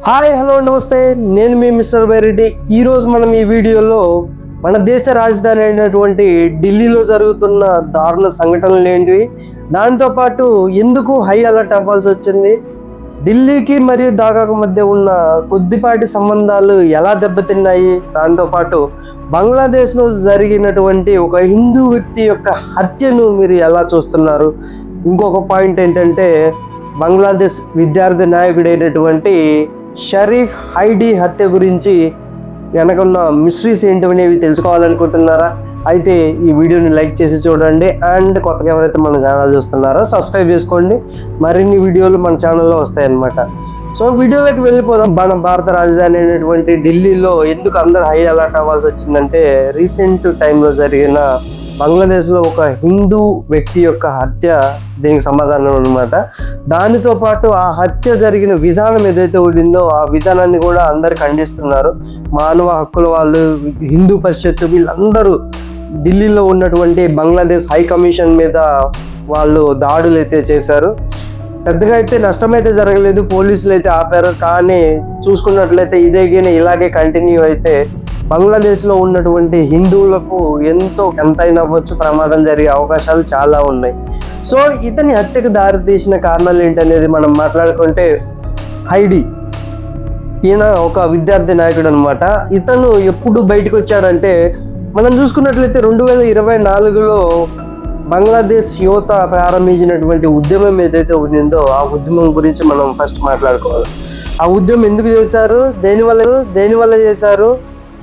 Hi hello నమస్తే, నేను మీ mister Byreddy. ఈరోజు మనం ఈ వీడియోలో మన దేశ రాజధాని అయినటువంటి ఢిల్లీలో జరుగుతున్న దారుణ సంఘటనలు ఏంటివి, దాంతోపాటు ఎందుకు హై అలర్ట్ అవ్వాల్సి వచ్చింది, ఢిల్లీకి మరియు ఢాకాకు మధ్య ఉన్న కొద్దిపాటి సంబంధాలు ఎలా దెబ్బతిన్నాయి, దాంతోపాటు బంగ్లాదేశ్లో జరిగినటువంటి ఒక హిందూ వ్యక్తి యొక్క హత్యను మీరు ఎలా చూస్తున్నారు. ఇంకొక పాయింట్ ఏంటంటే బంగ్లాదేశ్ విద్యార్థి నాయకుడైనటువంటి షరీఫ్ హైడీ హత్య గురించి వెనకున్న మిస్టరీస్ ఏంటనేవి తెలుసుకోవాలనుకుంటున్నారా? అయితే ఈ వీడియోని లైక్ చేసి చూడండి. అండ్ కొత్తగా ఎవరైతే మన ఛానల్ చూస్తున్నారో సబ్స్క్రైబ్ చేసుకోండి. మరిన్ని వీడియోలు మన ఛానల్లో వస్తాయన్నమాట. సో వీడియోలోకి వెళ్ళిపోదాం. మన భారత రాజధాని అయినటువంటి ఢిల్లీలో ఎందుకు అందరూ హై అలర్ట్ అవ్వాల్సి వచ్చిందంటే, రీసెంట్ టైంలో జరిగిన బంగ్లాదేశ్లో ఒక హిందూ వ్యక్తి యొక్క హత్య దీనికి సమాధానం అనమాట. దానితో పాటు ఆ హత్య జరిగిన విధానం ఏదైతే ఉండిందో ఆ విధానాన్ని కూడా అందరు ఖండిస్తున్నారు. మానవ హక్కుల వాళ్ళు, హిందూ పరిషత్తు, వీళ్ళందరూ ఢిల్లీలో ఉన్నటువంటి బంగ్లాదేశ్ హై కమిషన్ మీద వాళ్ళు దాడులు అయితే చేశారు. పెద్దగా అయితే నష్టమైతే జరగలేదు, పోలీసులు అయితే ఆపారు. కానీ చూసుకున్నట్లయితే ఇలాగే కంటిన్యూ అయితే బంగ్లాదేశ్లో ఉన్నటువంటి హిందువులకు ఎంతైనా అవ్వచ్చు, ప్రమాదం జరిగే అవకాశాలు చాలా ఉన్నాయి. సో ఇతని హత్యకు దారితీసిన కారణాలు ఏంటనేది మనం మాట్లాడుకుంటే, హైడీ ఈయన ఒక విద్యార్థి నాయకుడు అనమాట. ఇతను ఎప్పుడు బయటకు వచ్చాడంటే, మనం చూసుకున్నట్లయితే 2024లో బంగ్లాదేశ్ యువత ప్రారంభించినటువంటి ఉద్యమం ఏదైతే ఉండిందో ఆ ఉద్యమం గురించి మనం ఫస్ట్ మాట్లాడుకోవాలి. ఆ ఉద్యమం ఎందుకు చేశారు, దేనివల్ల చేశారు,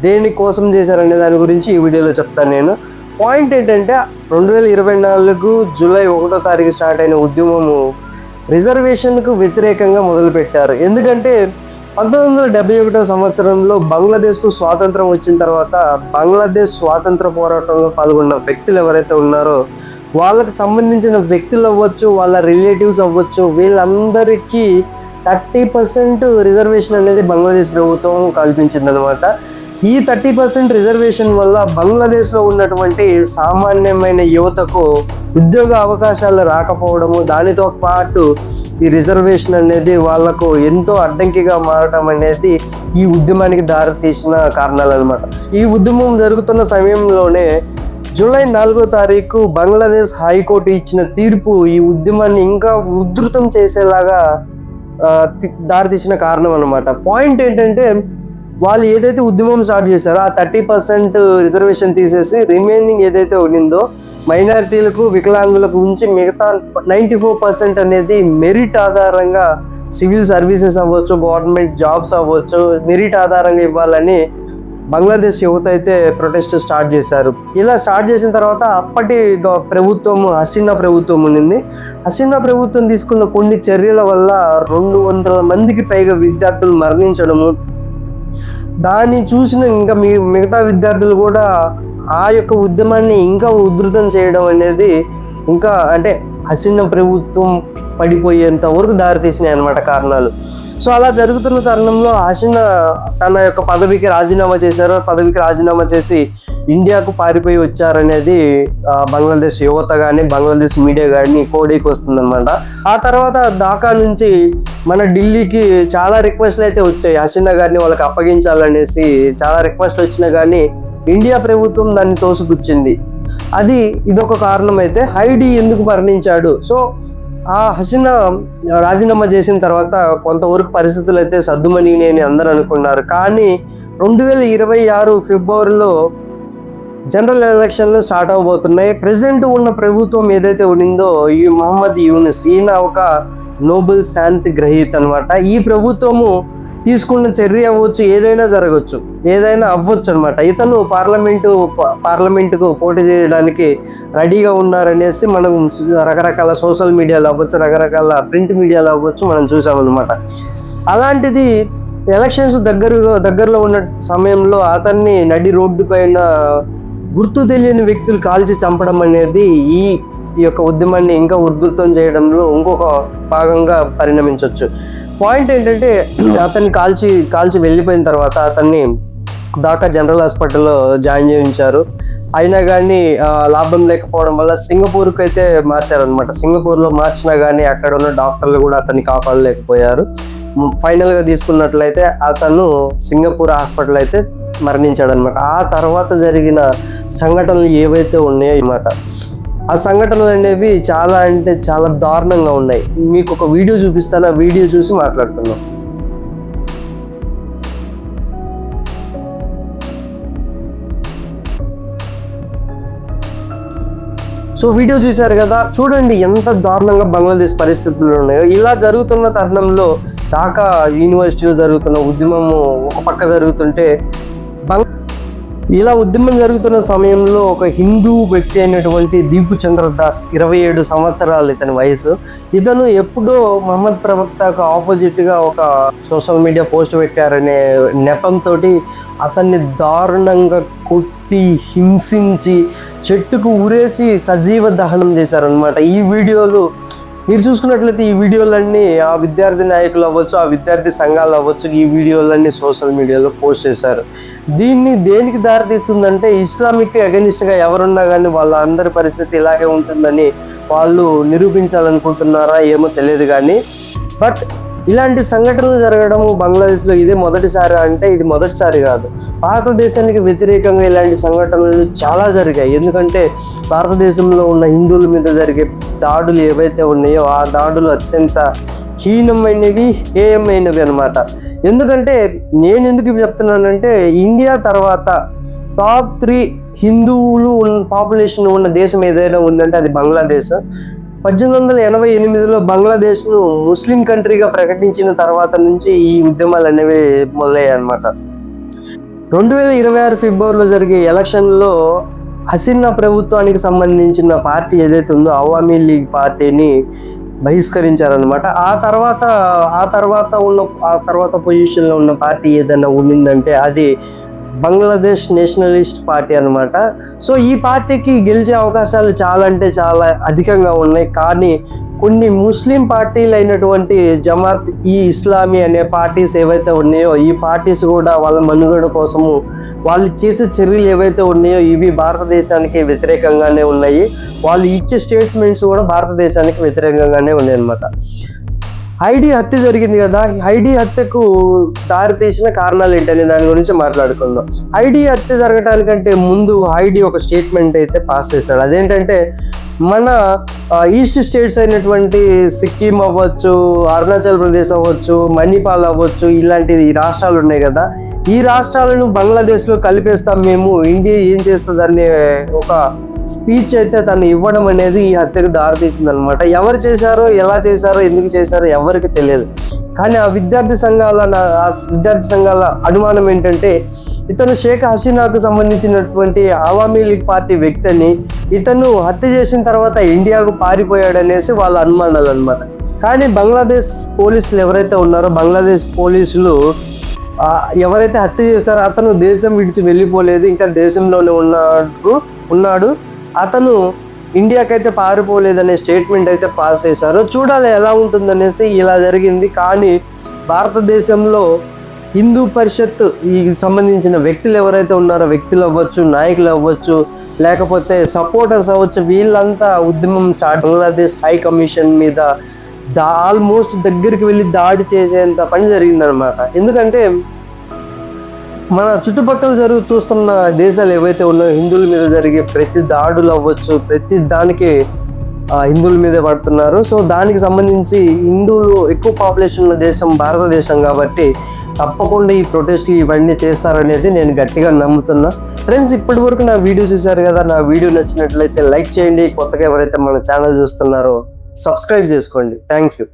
దేనికోసం చేశారనే దాని గురించి ఈ వీడియోలో చెప్తాను నేను. పాయింట్ ఏంటంటే, 2024 జూలై 1వ తారీఖు స్టార్ట్ అయిన ఉద్యమము రిజర్వేషన్కు వ్యతిరేకంగా మొదలుపెట్టారు. ఎందుకంటే 1971 సంవత్సరంలో బంగ్లాదేశ్కు స్వాతంత్రం వచ్చిన తర్వాత బంగ్లాదేశ్ స్వాతంత్ర పోరాటంలో పాల్గొన్న వ్యక్తులు ఎవరైతే ఉన్నారో వాళ్ళకి సంబంధించిన వ్యక్తులు అవ్వచ్చు, వాళ్ళ రిలేటివ్స్ అవ్వచ్చు, వీళ్ళందరికీ 30% రిజర్వేషన్ అనేది బంగ్లాదేశ్ ప్రభుత్వం కల్పించింది అనమాట. ఈ 30% రిజర్వేషన్ వల్ల బంగ్లాదేశ్లో ఉన్నటువంటి సామాన్యమైన యువతకు ఉద్యోగ అవకాశాలు రాకపోవడము, దానితో పాటు ఈ రిజర్వేషన్ అనేది వాళ్లకు ఎంతో అడ్డంకిగా మారటం అనేది ఈ ఉద్యమానికి దారితీసిన కారణాలు అనమాట. ఈ ఉద్యమం జరుగుతున్న సమయంలోనే జూలై 4వ తారీఖు బంగ్లాదేశ్ హైకోర్టు ఇచ్చిన తీర్పు ఈ ఉద్యమాన్ని ఇంకా ఉధృతం చేసేలాగా దారితీసిన కారణం అనమాట. పాయింట్ ఏంటంటే, వాళ్ళు ఏదైతే ఉద్యమం స్టార్ట్ చేశారో ఆ 30% రిజర్వేషన్ తీసేసి రిమైనింగ్ ఏదైతే ఉండిందో మైనారిటీలకు, వికలాంగులకు ఉంచి మిగతా 94% అనేది మెరిట్ ఆధారంగా సివిల్ సర్వీసెస్ అవ్వచ్చు, గవర్నమెంట్ జాబ్స్ అవ్వచ్చు, మెరిట్ ఆధారంగా ఇవ్వాలని బంగ్లాదేశ్ యువత అయితే ప్రొటెస్ట్ స్టార్ట్ చేశారు. ఇలా స్టార్ట్ చేసిన తర్వాత అప్పటి ప్రభుత్వం హసీనా ప్రభుత్వం ఉండింది. హసీనా ప్రభుత్వం తీసుకున్న కొన్ని చర్యల వల్ల 200 మందికి పైగా విద్యార్థులు మరణించడము, దాన్ని చూసిన ఇంకా మిగతా విద్యార్థులు కూడా ఆ యొక్క ఉద్యమాన్ని ఇంకా ఉధృతం చేయడం అనేది ఇంకా అంటే హసీనా ప్రభుత్వం పడిపోయేంత వరకు దారితీసినాయి అన్నమాట కారణాలు. సో అలా జరుగుతున్న తరుణంలో హసీనా తన యొక్క పదవికి రాజీనామా చేశారు. పదవికి రాజీనామా చేసి ఇండియాకు పారిపోయి వచ్చారనేది బంగ్లాదేశ్ యువత కానీ బంగ్లాదేశ్ మీడియా కానీ కోడీకి వస్తుంది అనమాట. ఆ తర్వాత ఢాకా నుంచి మన ఢిల్లీకి చాలా రిక్వెస్ట్లు అయితే వచ్చాయి, హసీనా గారిని వాళ్ళకి అప్పగించాలనేసి చాలా రిక్వెస్ట్లు వచ్చినా కానీ ఇండియా ప్రభుత్వం దాన్ని తోసిపుచ్చింది. ఇదొక కారణం. అయితే హైడీ ఎందుకు మరణించాడు? సో ఆ హసీనా రాజీనామా చేసిన తర్వాత కొంతవరకు పరిస్థితులు అయితే సర్దుమణిని అని అందరూ అనుకున్నారు. కానీ 2026 ఫిబ్రవరిలో జనరల్ ఎలక్షన్లు స్టార్ట్ అవబోతున్నాయి. ప్రెసెంట్ ఉన్న ప్రభుత్వం ఏదైతే ఉండిందో ఈ మొహమ్మద్ యూనిస్, ఈయన ఒక నోబెల్ శాంతి గ్రహీత అనమాట. ఈ ప్రభుత్వము తీసుకున్న చర్య అవ్వచ్చు, ఏదైనా జరగవచ్చు, ఏదైనా అవ్వచ్చు అనమాట. ఇతను పార్లమెంటుకు పోటీ చేయడానికి రెడీగా ఉన్నారనేసి మనం రకరకాల సోషల్ మీడియాలో అవ్వచ్చు, రకరకాల ప్రింట్ మీడియాలో అవ్వచ్చు మనం చూసామన్నమాట. అలాంటిది ఎలక్షన్స్ దగ్గరలో ఉన్న సమయంలో అతన్ని నడి రోడ్డు పైన గుర్తు తెలియని వ్యక్తులు కాల్చి చంపడం అనేది ఈ యొక్క ఉద్యమాన్ని ఇంకా ఉధృతం చేయడంలో ఇంకొక భాగంగా పరిణమించవచ్చు. పాయింట్ ఏంటంటే, అతన్ని కాల్చి వెళ్ళిపోయిన తర్వాత అతన్ని ఢాకా జనరల్ హాస్పిటల్లో జాయిన్ చేయించారు. అయినా కానీ లాభం లేకపోవడం వల్ల సింగపూర్కి అయితే మార్చారనమాట. సింగపూర్లో మార్చినా కానీ అక్కడ ఉన్న డాక్టర్లు కూడా అతన్ని కాపాడలేకపోయారు. ఫైనల్గా తీసుకున్నట్లయితే అతను సింగపూర్ హాస్పిటల్ అయితే మరణించాడు అనమాట. ఆ తర్వాత జరిగిన సంఘటనలు ఏవైతే ఉన్నాయో అన్నమాట, ఆ సంఘటనలు అనేవి చాలా అంటే చాలా దారుణంగా ఉన్నాయి. మీకు ఒక వీడియో చూపిస్తాను, ఆ వీడియో చూసి మాట్లాడుతున్నాం. సో వీడియో చూశారు కదా, చూడండి ఎంత దారుణంగా బంగ్లాదేశ్ పరిస్థితులు ఉన్నాయో. ఇలా జరుగుతున్న తరుణంలో ఢాకా యూనివర్సిటీలో జరుగుతున్న ఉద్యమము ఒక పక్క జరుగుతుంటే, ఇలా ఉద్యమం జరుగుతున్న సమయంలో ఒక హిందూ వ్యక్తి అయినటువంటి దీపు చంద్ర దాస్, 27 సంవత్సరాలు ఇతని వయసు. ఇతను ఎప్పుడో మహమ్మద్ ప్రవక్తకు ఆపోజిట్గా ఒక సోషల్ మీడియా పోస్ట్ పెట్టారనే నెపంతో అతన్ని దారుణంగా కొట్టి హింసించి చెట్టుకు ఊరేసి సజీవ దహనం చేశారనమాట. ఈ వీడియోలు మీరు చూసుకున్నట్లయితే ఈ వీడియోలన్నీ ఆ విద్యార్థి నాయకులు అవ్వచ్చు, ఆ విద్యార్థి సంఘాలు అవ్వచ్చు, ఈ వీడియోలన్నీ సోషల్ మీడియాలో పోస్ట్ చేశారు. దీన్ని దేనికి దారితీస్తుందంటే, ఇస్లామిక్ అగెనిస్ట్గా ఎవరున్నా కానీ వాళ్ళ అందరి పరిస్థితి ఇలాగే ఉంటుందని వాళ్ళు నిరూపించాలనుకుంటున్నారా ఏమో తెలియదు కానీ, బట్ ఇలాంటి సంఘటనలు జరగడము బంగ్లాదేశ్లో ఇదే మొదటిసారి అంటే ఇది మొదటిసారి కాదు. భారతదేశానికి వ్యతిరేకంగా ఇలాంటి సంఘటనలు చాలా జరిగాయి. ఎందుకంటే భారతదేశంలో ఉన్న హిందువుల మీద జరిగే దాడులు ఏవైతే ఉన్నాయో ఆ దాడులు అత్యంత హీనమైనవి, హేయమైనవి అనమాట. ఎందుకంటే నేను ఎందుకు చెప్తున్నానంటే, ఇండియా తర్వాత టాప్ 3 హిందువులు పాపులేషన్ ఉన్న దేశం ఏదైనా ఉందంటే అది బంగ్లాదేశ్. 1888లో బంగ్లాదేశ్ను ముస్లిం కంట్రీగా ప్రకటించిన తర్వాత నుంచి ఈ ఉద్యమాలు అనేవి మొదలయ్యాయి అనమాట. 2026 ఫిబ్రవరిలో జరిగే ఎలక్షన్లో హసీనా ప్రభుత్వానికి సంబంధించిన పార్టీ ఏదైతే ఉందో అవామీ లీగ్ పార్టీని బహిష్కరించారనమాట. ఆ తర్వాత పొజిషన్లో ఉన్న పార్టీ ఏదైనా ఉండిందంటే అది బంగ్లాదేశ్ నేషనలిస్ట్ పార్టీ అనమాట. సో ఈ పార్టీకి గెలిచే అవకాశాలు చాలా అంటే చాలా అధికంగా ఉన్నాయి. కానీ కొన్ని ముస్లిం పార్టీలు అయినటువంటి జమాత్ ఈ ఇస్లామీ అనే పార్టీస్ ఏవైతే ఉన్నాయో ఈ పార్టీస్ కూడా వాళ్ళ మనుగడ కోసము వాళ్ళు చేసే చర్యలు ఏవైతే ఉన్నాయో ఇవి భారతదేశానికి వ్యతిరేకంగానే ఉన్నాయి. వాళ్ళు ఇచ్చే స్టేట్మెంట్స్ కూడా భారతదేశానికి వ్యతిరేకంగానే ఉన్నాయి అన్నమాట. హైడీ హత్య జరిగింది కదా, హైడీ హత్యకు దారితీసిన కారణాలు ఏంటనే దాని గురించి మాట్లాడుకుందాం. హైడీ హత్య జరగడానికంటే ముందు హైడీ ఒక స్టేట్మెంట్ అయితే పాస్ చేశాడు. అదేంటంటే, మన ఈస్ట్ స్టేట్స్ అయినటువంటి సిక్కిం అవ్వచ్చు, అరుణాచల్ ప్రదేశ్ అవ్వచ్చు, మణిపాల్ అవ్వచ్చు, ఇలాంటి రాష్ట్రాలు ఉన్నాయి కదా, ఈ రాష్ట్రాలను బంగ్లాదేశ్లో కలిపేస్తాం మేము, ఇండియా ఏం చేస్తుందనే ఒక స్పీచ్ అయితే తను ఇవ్వడం అనేది ఈ హత్యకు దారితీసింది అనమాట. ఎవరు చేశారో, ఎలా చేశారో, ఎందుకు చేశారో ఎవరికి తెలియదు. కానీ ఆ విద్యార్థి సంఘాల అనుమానం ఏంటంటే, ఇతను షేక్ హసీనాకు సంబంధించినటువంటి అవామీ లీగ్ పార్టీ వ్యక్తి అని, ఇతను హత్య చేసిన తర్వాత ఇండియాకు పారిపోయాడనేసి వాళ్ళ అనుమానాలు అనమాట. కానీ బంగ్లాదేశ్ పోలీసులు ఎవరైతే ఉన్నారో, బంగ్లాదేశ్ పోలీసులు ఎవరైతే హత్య చేశారో అతను దేశం విడిచి వెళ్ళిపోలేదు, ఇంకా దేశంలోనే ఉన్నాడు, అతను ఇండియాకైతే పారిపోలేదనే స్టేట్మెంట్ అయితే పాస్ చేశారు. చూడాలి ఎలా ఉంటుందనేసి ఇలా జరిగింది. కానీ భారతదేశంలో హిందూ పరిషత్ ఈ సంబంధించిన వ్యక్తులు ఎవరైతే ఉన్నారో, వ్యక్తులు అవ్వచ్చు, నాయకులు అవ్వచ్చు, లేకపోతే సపోర్టర్స్ అవ్వచ్చు, వీళ్ళంతా ఉద్యమం బంగ్లాదేశ్ హై కమిషన్ మీద ఆల్మోస్ట్ దగ్గరికి వెళ్ళి దాడి చేసేంత పని జరిగిందనమాట. ఎందుకంటే మన చుట్టుపక్కల చూస్తున్న దేశాలు ఏవైతే ఉన్నాయో హిందువుల మీద జరిగే ప్రతి దాడులు అవ్వచ్చు, ప్రతి దానికి హిందువుల మీదే పడుతున్నారు. సో దానికి సంబంధించి హిందువులు ఎక్కువ పాపులేషన్ ఉన్న దేశం భారతదేశం కాబట్టి తప్పకుండా ఈ ప్రొటెస్ట్లు ఇవన్నీ చేస్తారనేది నేను గట్టిగా నమ్ముతున్నా. ఫ్రెండ్స్, ఇప్పటి వరకు నా వీడియో చూశారు కదా, నా వీడియో నచ్చినట్లయితే లైక్ చేయండి. కొత్తగా ఎవరైతే మన ఛానల్ చూస్తున్నారో సబ్స్క్రైబ్ చేసుకోండి. Thank you.